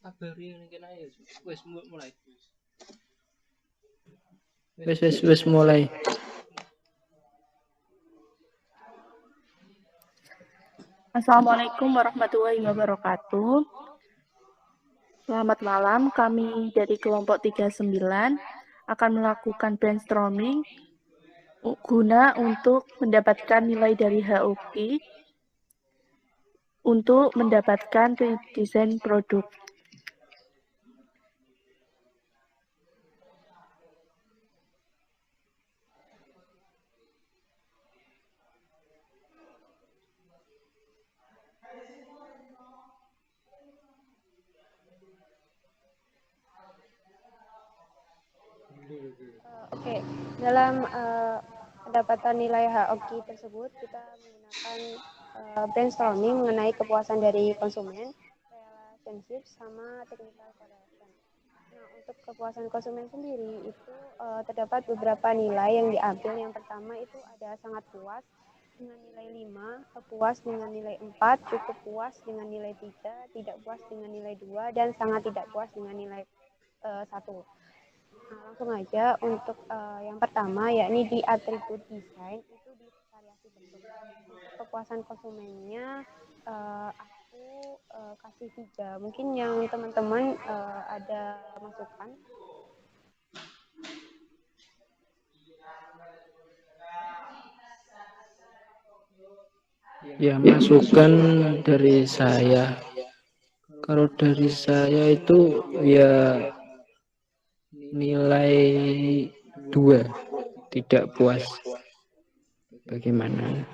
Wes mulai. Assalamualaikum warahmatullahi wabarakatuh. Selamat malam, kami dari kelompok 39 akan melakukan brainstorming guna untuk mendapatkan nilai dari HOQ untuk mendapatkan desain produk. Oke, dalam pendapatan nilai HOQ tersebut kita menggunakan brainstorming mengenai kepuasan dari konsumen, relationship, sama technical correlation. Nah, untuk kepuasan konsumen sendiri itu terdapat beberapa nilai yang diambil. Yang pertama itu ada sangat puas dengan nilai 5, puas dengan nilai 4, cukup puas dengan nilai 3, tidak puas dengan nilai 2, dan sangat tidak puas dengan nilai 1. Nah, langsung aja untuk yang pertama, yakni di atribut desain itu di variasi bentuk. Untuk kepuasan konsumennya aku kasih 3. Mungkin yang teman-teman ada masukan. Ya, masukan dari saya. Kalau dari saya itu ya nilai 2, tidak puas. Bagaimana?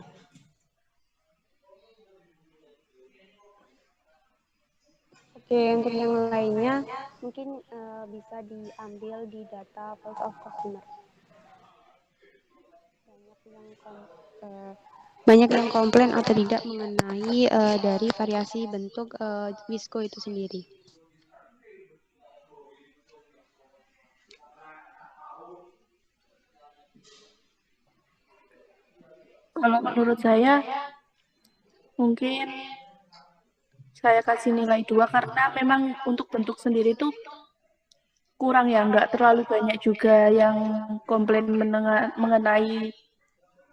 Oke, untuk yang lainnya mungkin bisa diambil di data voice of customer. Banyak yang komplain atau tidak mengenai dari variasi bentuk Wisco itu sendiri. Kalau menurut saya, mungkin saya kasih nilai 2 karena memang untuk bentuk sendiri itu kurang ya, nggak terlalu banyak juga yang komplain mengenai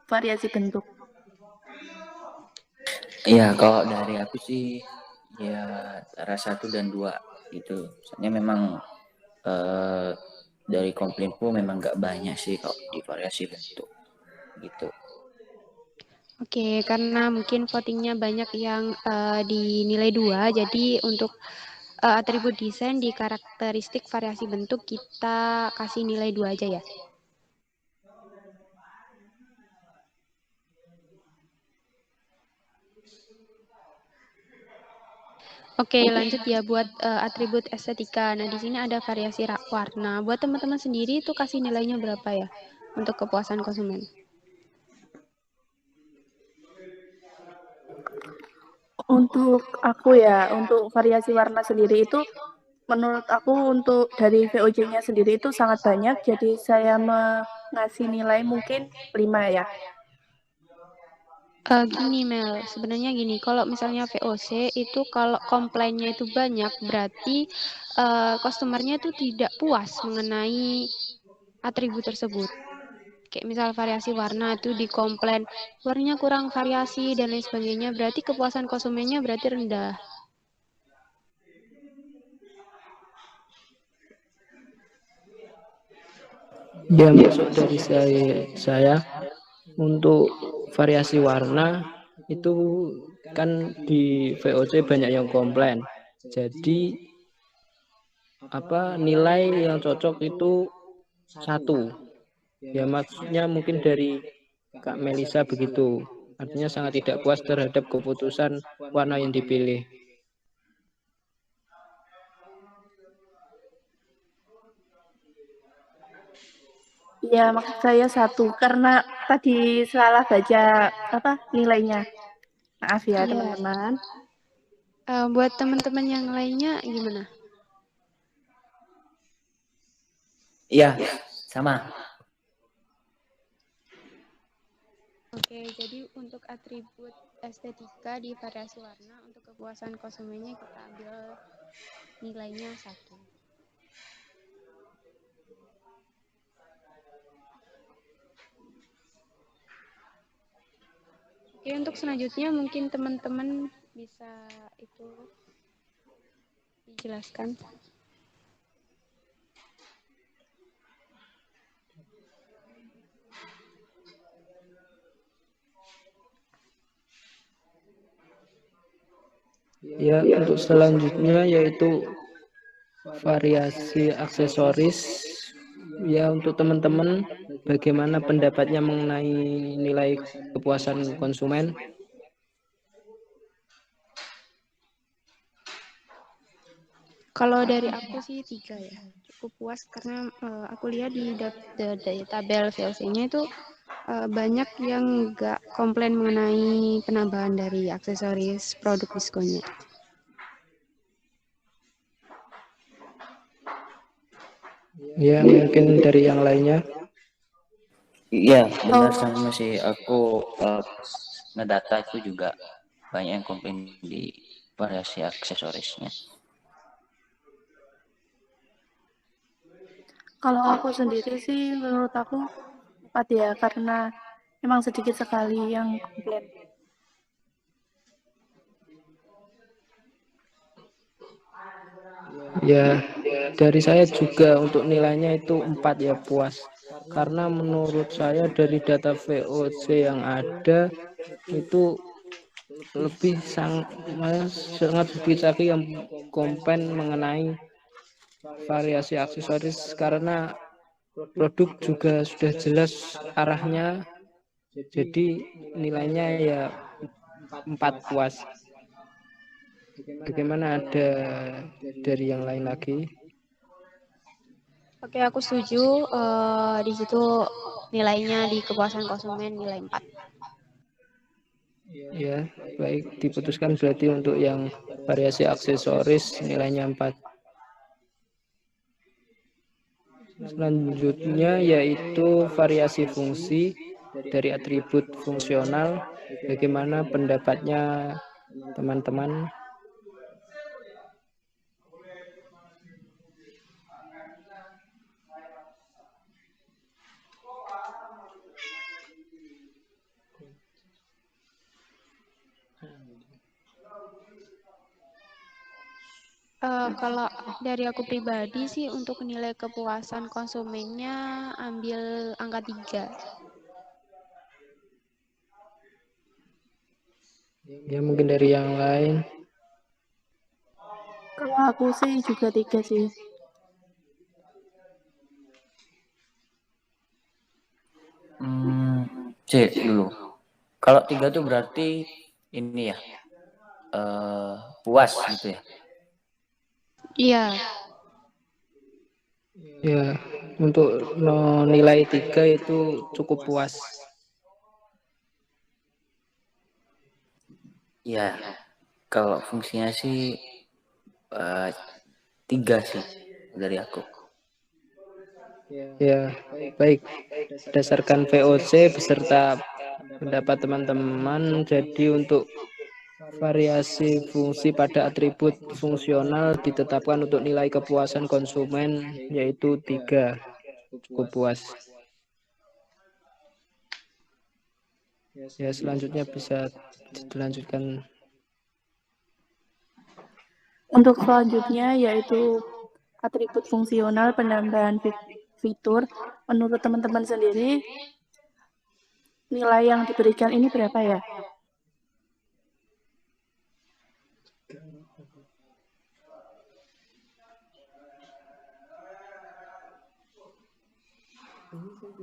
variasi bentuk. Iya, kalau dari aku sih ya antara 1 dan 2 gitu. Soalnya memang dari komplainku memang nggak banyak sih kalau di variasi bentuk gitu. Oke, karena mungkin votingnya banyak yang dinilai 2, jadi untuk atribut desain di karakteristik variasi bentuk kita kasih nilai 2 aja ya. Oke, lanjut ya buat atribut estetika. Nah, di sini ada variasi warna. Buat teman-teman sendiri itu kasih nilainya berapa ya untuk kepuasan konsumen? Untuk aku ya, untuk variasi warna sendiri itu menurut aku untuk dari VOC-nya sendiri itu sangat banyak, jadi saya mengasih nilai mungkin 5 ya. Gini Mel, sebenarnya gini, kalau misalnya VOC itu kalau komplainnya itu banyak, berarti customer-nya itu tidak puas mengenai atribut tersebut. Kayak misal variasi warna itu dikomplain, warnanya kurang variasi dan lain sebagainya, berarti kepuasan konsumennya berarti rendah. Ya, masuk dari saya untuk variasi warna itu kan di VOC banyak yang komplain. Jadi nilai yang cocok itu 1. Ya, maksudnya mungkin dari Kak Melisa begitu. Artinya sangat tidak puas terhadap keputusan warna yang dipilih. Ya, maksud saya 1 karena tadi salah baca nilainya. Maaf ya teman-teman. Buat teman-teman yang lainnya gimana? Iya, sama. Oke, jadi untuk atribut estetika di variasi warna untuk kepuasan konsumennya kita ambil nilainya 1. Oke, untuk selanjutnya mungkin teman-teman bisa itu dijelaskan. Ya, untuk selanjutnya yaitu variasi aksesoris. Ya, untuk teman-teman bagaimana pendapatnya mengenai nilai kepuasan konsumen? Kalau dari aku sih 3 ya, cukup puas karena aku lihat di tabel VOC-nya itu banyak yang nggak komplain mengenai penambahan dari aksesoris produk diskonnya. Ya, mungkin dari yang lainnya. Iya, benar sama sih. Aku ngedata itu juga banyak yang komplain di variasi aksesorisnya. Kalau aku sendiri sih menurut aku 4 ya, karena memang sedikit sekali yang komplain. Ya, dari saya juga untuk nilainya itu 4 ya, puas. Karena menurut saya dari data VOC yang ada itu lebih sangat sedikit lagi yang komplain mengenai variasi aksesoris, karena produk juga sudah jelas arahnya, jadi nilainya ya 4 puas. Bagaimana ada dari yang lain lagi? Oke, aku setuju. Di situ nilainya di kepuasan konsumen nilai 4. Ya, baik, diputuskan berarti untuk yang variasi aksesoris nilainya 4. Selanjutnya yaitu variasi fungsi dari atribut fungsional. Bagaimana pendapatnya teman-teman? Kalau dari aku pribadi sih untuk nilai kepuasan konsumennya ambil angka 3. Ya, mungkin dari yang lain. Kalau aku sih juga 3 sih. Cek dulu. Kalau 3 tuh berarti ini ya, puas gitu ya. Iya. Ya, untuk nilai 3 itu cukup puas. Ya, kalau fungsinya sih 3 sih dari aku. Ya, baik. Berdasarkan VOC beserta pendapat teman-teman, jadi untuk variasi fungsi pada atribut fungsional ditetapkan untuk nilai kepuasan konsumen yaitu 3. Cukup puas. Ya, selanjutnya bisa dilanjutkan. Untuk selanjutnya yaitu atribut fungsional penambahan fitur. Menurut teman-teman sendiri, nilai yang diberikan ini berapa ya?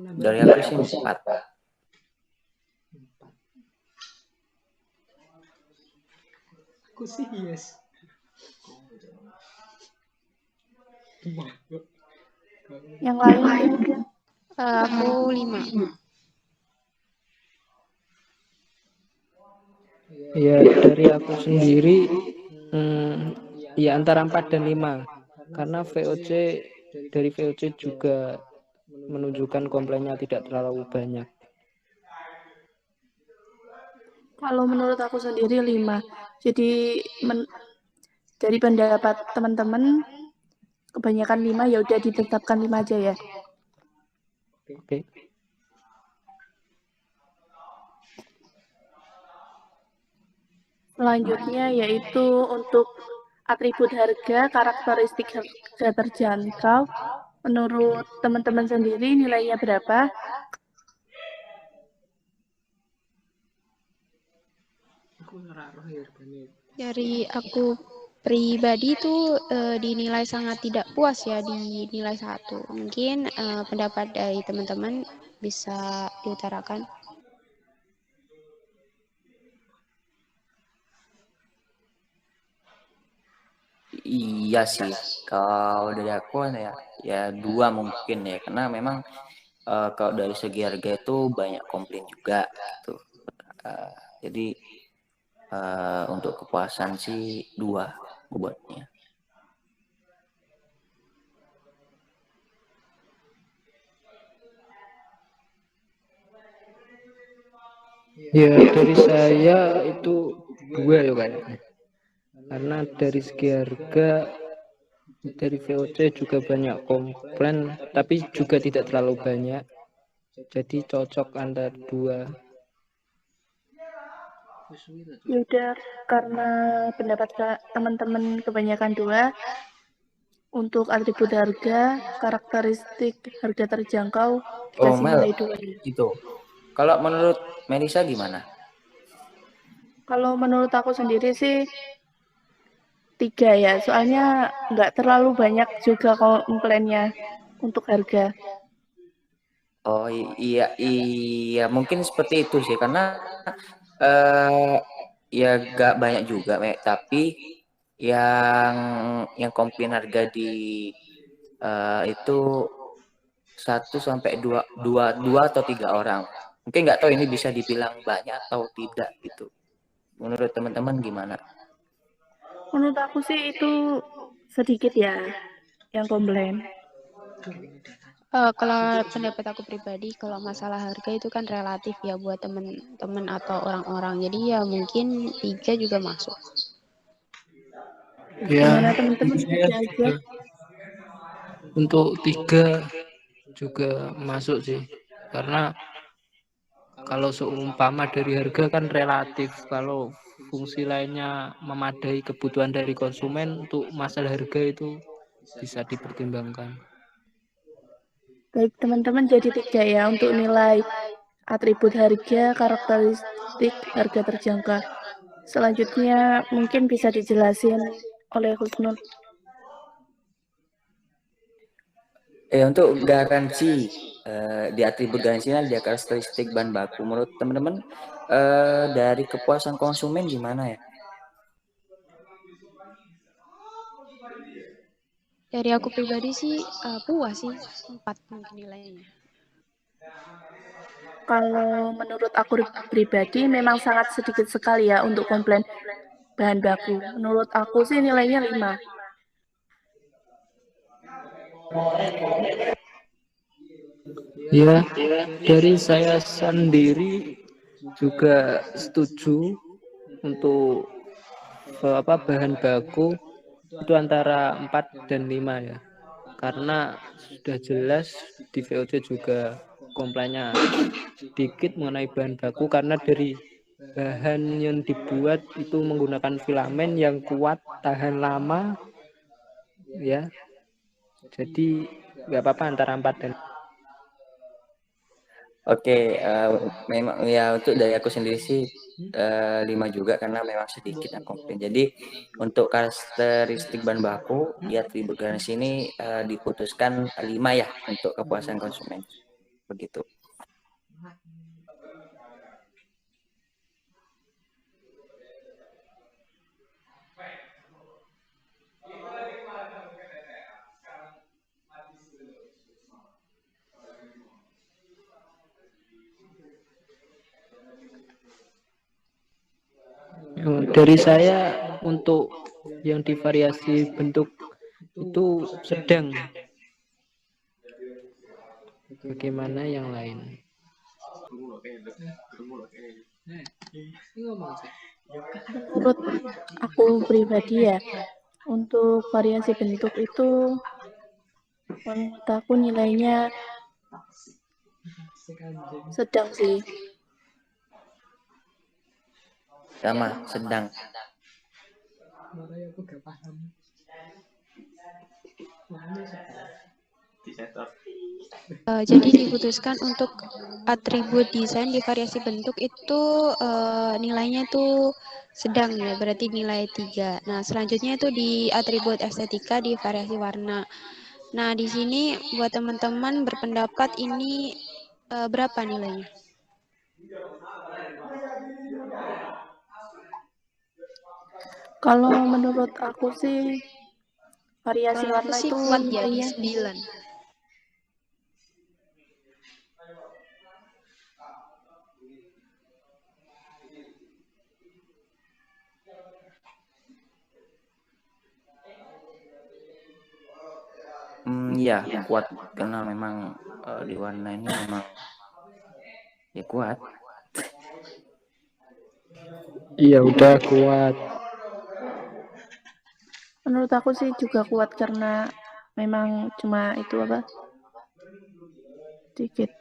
Dari aku sih 4. Aku sih yes. Yang lain Aku 5. Ya, dari aku sendiri ya antara 4 dan 5. Karena dari VOC juga menunjukkan komplainnya tidak terlalu banyak. Kalau menurut aku sendiri 5. Jadi Dari pendapat teman-teman, kebanyakan 5 ya udah ditetapkan 5 aja ya. Oke. Selanjutnya yaitu untuk atribut harga, karakteristik harga terjangkau. Menurut teman-teman sendiri nilainya berapa? Dari aku pribadi itu dinilai sangat tidak puas ya di nilai 1. Mungkin pendapat dari teman-teman bisa diutarakan. Iya sih, kalau dari aku ya 2 mungkin ya, karena memang kalau dari segi harga itu banyak komplain juga gitu. Jadi untuk kepuasan sih 2 buatnya. Ya dari saya itu 2 ya kayaknya. Karena dari segi harga dari VOC juga banyak komplain, tapi juga tidak terlalu banyak. Jadi cocok antara 2. Yaudah, karena pendapat teman-teman kebanyakan 2, untuk atribut harga, karakteristik harga terjangkau, Oh dikasih Mel, nilai 2 ya. itu. Kalau menurut Melisa gimana? Kalau menurut aku sendiri sih 3 ya, soalnya nggak terlalu banyak juga komplainnya untuk harga. Oh iya mungkin seperti itu sih, karena eh ya gak banyak juga, tapi yang komplain harga di itu 1 sampai 2 atau 3 orang. Mungkin nggak tahu ini bisa dibilang banyak atau tidak gitu. Menurut teman-teman gimana? Menurut aku sih itu sedikit ya yang komplain. Kalau pendapat aku pribadi, kalau masalah harga itu kan relatif ya buat teman-teman atau orang-orang. Jadi ya mungkin 3 juga masuk. Gimana Ya, teman-teman, saya 3 aja? juga untuk 3 juga masuk sih. Karena kalau seumpama dari harga kan relatif. Kalau fungsi lainnya memadai kebutuhan dari konsumen, untuk masalah harga itu bisa dipertimbangkan. Baik teman-teman, jadi 3 ya untuk nilai atribut harga, karakteristik harga terjangkau. Selanjutnya mungkin bisa dijelasin oleh Husnul. Untuk garansi di atribut garansinya ada karakteristik bahan baku. Menurut teman-teman dari kepuasan konsumen gimana ya? Dari aku pribadi sih puas sih, 4 mungkin nilainya. Kalau menurut aku pribadi memang sangat sedikit sekali ya untuk komplain bahan baku. Menurut aku sih nilainya 5. Ya, dari saya sendiri juga setuju untuk bahan baku itu antara 4 dan 5 ya. Karena sudah jelas di VOC juga komplainnya sedikit mengenai bahan baku, karena dari bahan yang dibuat itu menggunakan filamen yang kuat, tahan lama ya. Jadi nggak apa-apa antara 4 dan Oke, memang ya untuk dari aku sendiri sih 5 juga, karena memang sedikit yang komplain. Jadi untuk karakteristik bahan baku di atribut garansi ini diputuskan 5 ya untuk kepuasan konsumen. Begitu. Dari saya untuk yang divariasi bentuk itu sedang. Bagaimana yang lain? Menurut aku pribadi ya, Untuk variasi bentuk itu menurut aku nilainya sedang sih. Sama, sedang. Jadi diputuskan untuk atribut desain di variasi bentuk itu nilainya itu sedang ya, berarti nilai 3. Nah, selanjutnya itu di atribut estetika di variasi warna. Nah, di sini buat teman-teman berpendapat ini berapa nilainya? Kalau menurut aku sih variasi Kalau aku warna sih itu kuat ya di nilainya 9. Ya kuat karena memang di warna ini memang ya kuat. Iya udah kuat. menurut aku sih juga kuat karena memang cuma itu apa? Sedikit.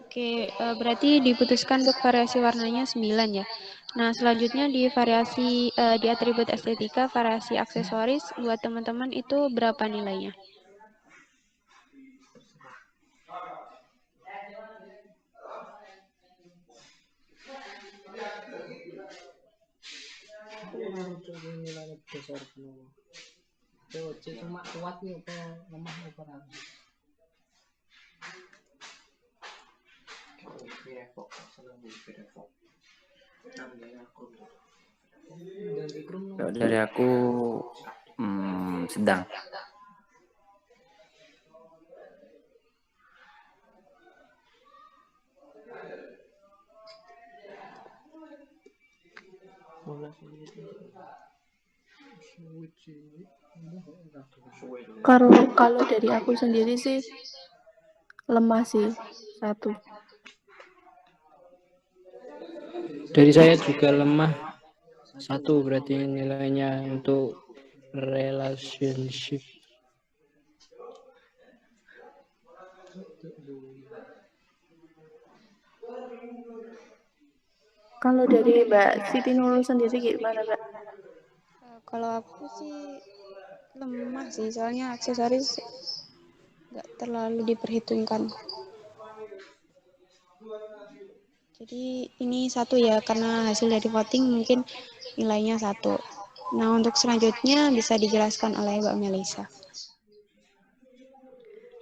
Oke, berarti diputuskan untuk variasi warnanya 9 ya. Nah, selanjutnya di variasi di atribut estetika, variasi aksesoris buat teman-teman itu berapa nilainya? Kalau dari aku sedang. Kalau dari aku sendiri sih lemah sih 1. Dari saya juga lemah 1 berarti nilainya untuk relationship. Kalau dari Mbak Siti Nurul sendiri gimana, Mbak? Kalau aku sih lemah sih, soalnya aksesoris nggak terlalu diperhitungkan. Jadi ini 1 ya, karena hasil dari voting mungkin nilainya 1. Nah, untuk selanjutnya bisa dijelaskan oleh Mbak Melisa.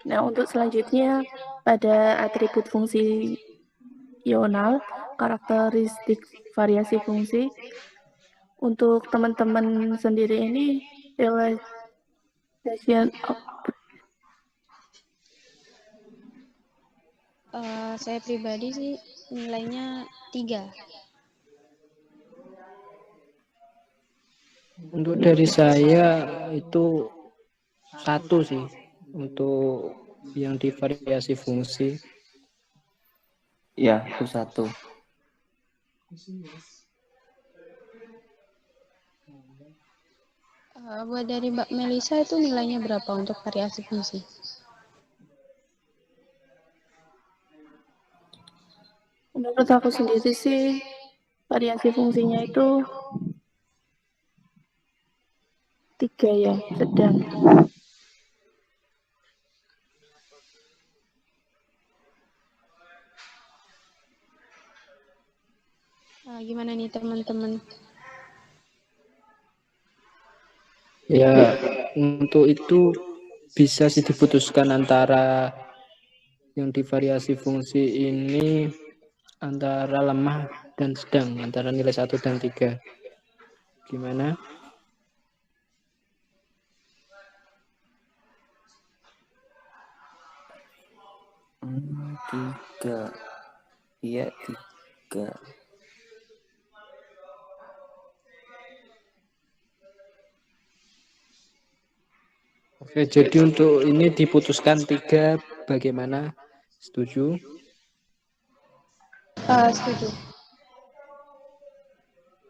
Nah, untuk selanjutnya pada atribut fungsi ional, karakteristik variasi fungsi. Untuk teman-teman sendiri ini relation Saya pribadi sih nilainya 3. Untuk dari saya itu 1 sih untuk yang di variasi fungsi. Ya, itu 1. Buat dari Mbak Melisa itu nilainya berapa untuk variasi fungsi? Menurut aku sendiri sih variasi fungsinya itu 3 ya, sedang. Gimana nih teman-teman? Ya, untuk itu bisa sih diputuskan antara yang di variasi fungsi ini antara lemah dan sedang, antara nilai 1 dan 3. Gimana? Tiga. Iya, 3. Oke, jadi untuk ini diputuskan 3, bagaimana? Setuju? Setuju.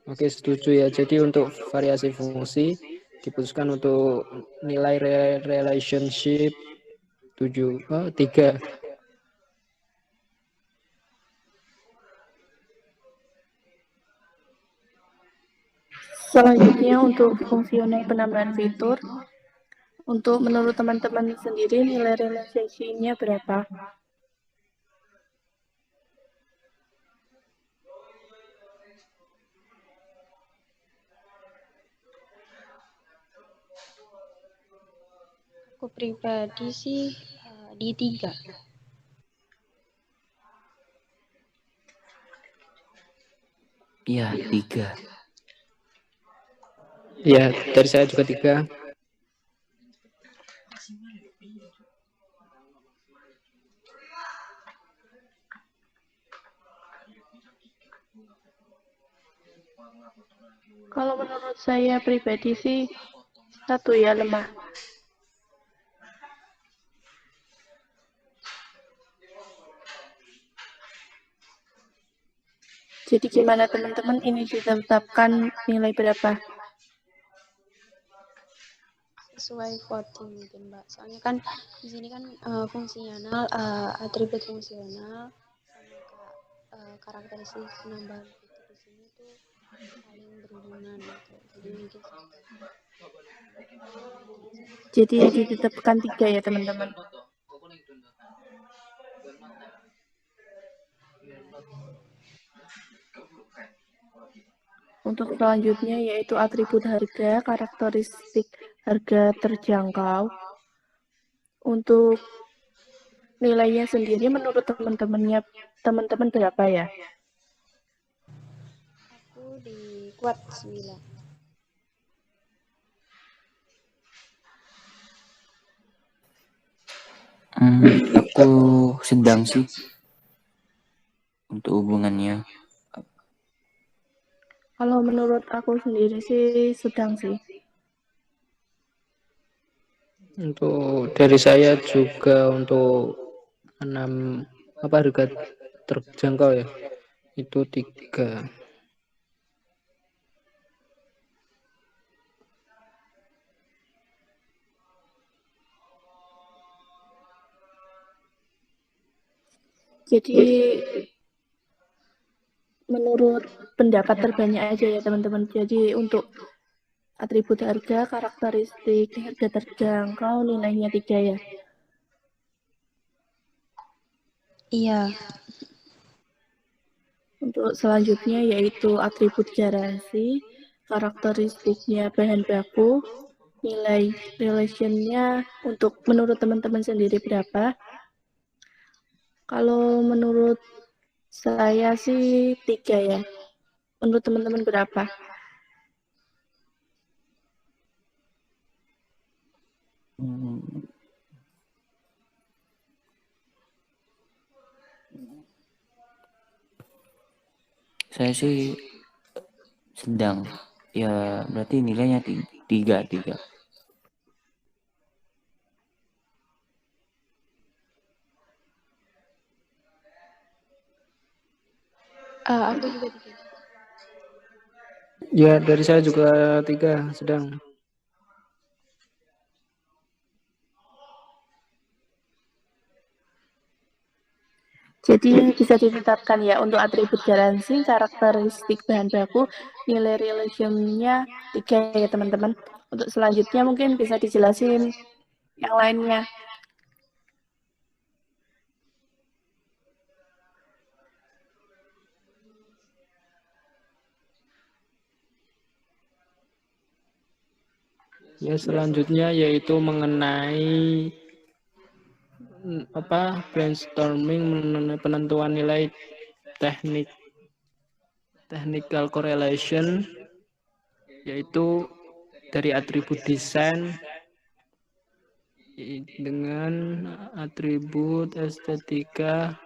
Oke, setuju ya. Jadi untuk variasi fungsi diputuskan untuk nilai relationship 3. Selanjutnya untuk fungsional penambahan fitur. Untuk menurut teman-teman sendiri nilai relationship-nya berapa? Aku pribadi sih di 3. Iya, 3. Ya, dari saya juga 3. Kalau menurut saya pribadi sih 1 ya, lemah. Jadi gimana teman-teman, ini ditetapkan nilai berapa? Sesuai voting mungkin Mbak. Soalnya kan di sini kan fungsional, atribut fungsional sama karakteristik penambahan fitur di sini tuh saling berhubungan gitu. Jadi mungkin Jadi ditetapkan 3 ya teman-teman. Untuk selanjutnya yaitu atribut harga, karakteristik harga terjangkau. Untuk nilainya sendiri menurut teman-teman berapa ya? aku di kuat 9. Aku sedang sih untuk hubungannya. Kalau menurut aku sendiri sih sedang sih. Untuk dari saya juga untuk 6 harga terjangkau ya. Itu 3. Jadi menurut pendapat terbanyak aja ya teman-teman. Jadi untuk atribut harga, karakteristik harga terjangkau nilainya 3 ya. Iya. Untuk selanjutnya yaitu atribut garasi, karakteristiknya bahan baku, nilai relationnya untuk menurut teman-teman sendiri berapa? Kalau menurut saya sih 3 ya. Menurut teman-teman berapa? Saya sih sedang. Ya berarti nilainya 3. Aku juga 3. Ya, dari saya juga 3 sedang. Jadi bisa ditetapkan ya untuk atribut garansi, karakteristik bahan baku, nilai relationnya 3 ya teman-teman. Untuk selanjutnya mungkin bisa dijelasin yang lainnya. Ya, selanjutnya yaitu mengenai brainstorming mengenai penentuan nilai technical correlation, yaitu dari atribut desain dengan atribut estetika.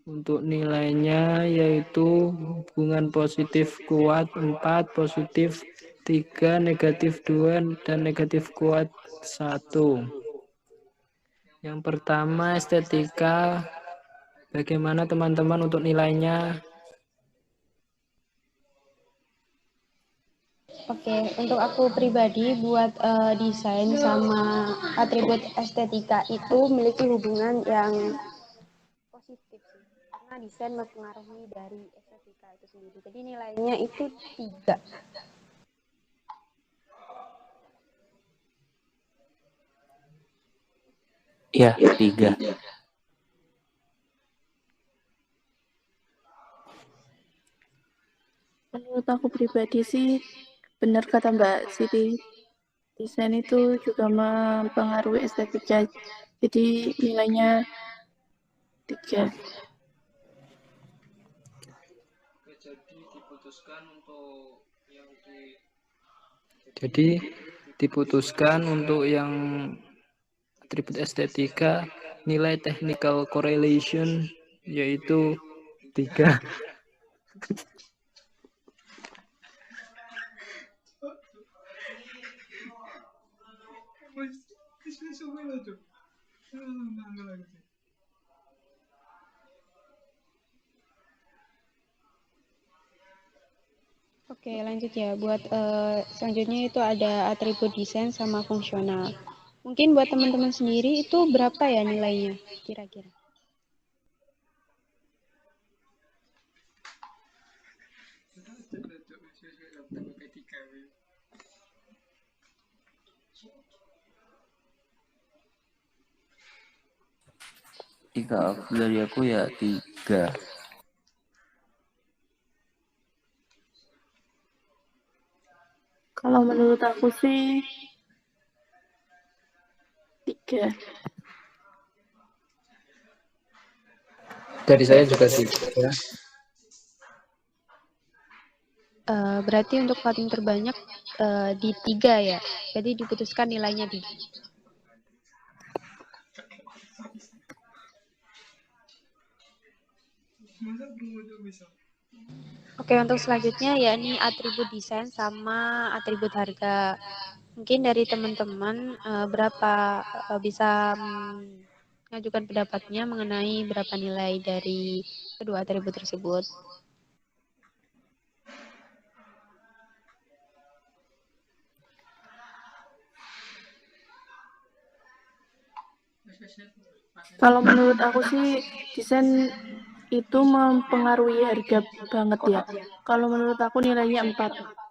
Untuk nilainya yaitu hubungan positif kuat 4, positif 3, negatif 2, dan negatif kuat 1. Yang pertama estetika Bagaimana teman-teman untuk nilainya? Oke, untuk aku pribadi buat desain sama atribut estetika itu memiliki hubungan yang positif sih. Karena desain mempengaruhi dari estetika itu sendiri. Jadi nilainya itu 3. Ya, 3. Menurut aku pribadi sih, benar kata Mbak Siti, desain itu juga mempengaruhi estetika. Jadi nilainya 3. Jadi diputuskan untuk yang atribut estetika nilai technical correlation yaitu 3. Oke, lanjut ya. Buat selanjutnya itu ada atribut desain sama fungsional. Mungkin buat teman-teman sendiri itu berapa ya nilainya kira-kira? Dari aku ya 3. Kalau menurut aku sih 3. Dari saya juga 3. Berarti untuk voting terbanyak di 3 ya. Jadi diputuskan nilainya 3. Oke, untuk selanjutnya yakni atribut desain sama atribut harga. Mungkin dari teman-teman berapa bisa mengajukan pendapatnya mengenai berapa nilai dari kedua atribut tersebut. Kalau menurut aku sih desain itu mempengaruhi harga banget ya. Kalau menurut aku nilainya 4.